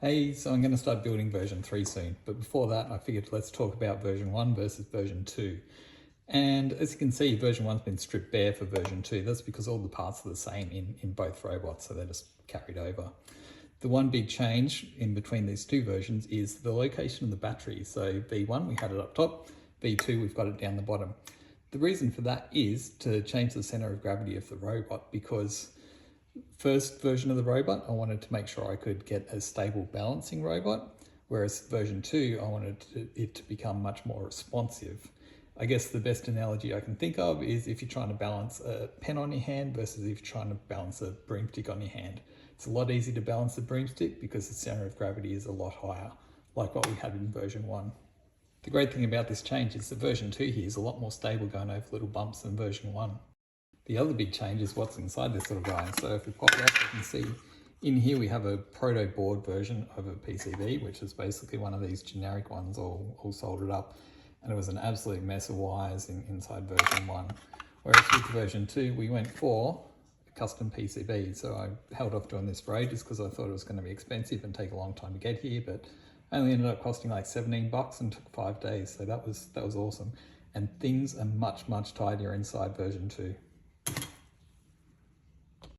Hey, so I'm going to start building version 3 soon, but before that I figured let's talk about version 1 versus version 2. And as you can see, version 1's been stripped bare for version 2. That's because all the parts are the same in both robots, so they're just carried over. The one big change in between these two versions is the location of the battery. So V1, we had it up top, V2, we've got it down the bottom. The reason for that is to change the center of gravity of the robot, because first version of the robot, I wanted to make sure I could get a stable balancing robot, whereas version 2, I wanted it to become much more responsive. I guess the best analogy I can think of is if you're trying to balance a pen on your hand versus if you're trying to balance a broomstick on your hand. It's a lot easier to balance the broomstick because the center of gravity is a lot higher, like what we had in version 1. The great thing about this change is that version 2 here is a lot more stable going over little bumps than version 1. The other big change is what's inside this little guy. So if we pop it up, you can see in here we have a proto board version of a PCB, which is basically one of these generic ones all soldered up. And it was an absolute mess of wires inside version 1. Whereas with version 2, we went for a custom PCB. So I held off doing this for ages because I thought it was going to be expensive and take a long time to get here, but only ended up costing like 17 bucks and took 5 days. So that was awesome. And things are much tidier inside version 2.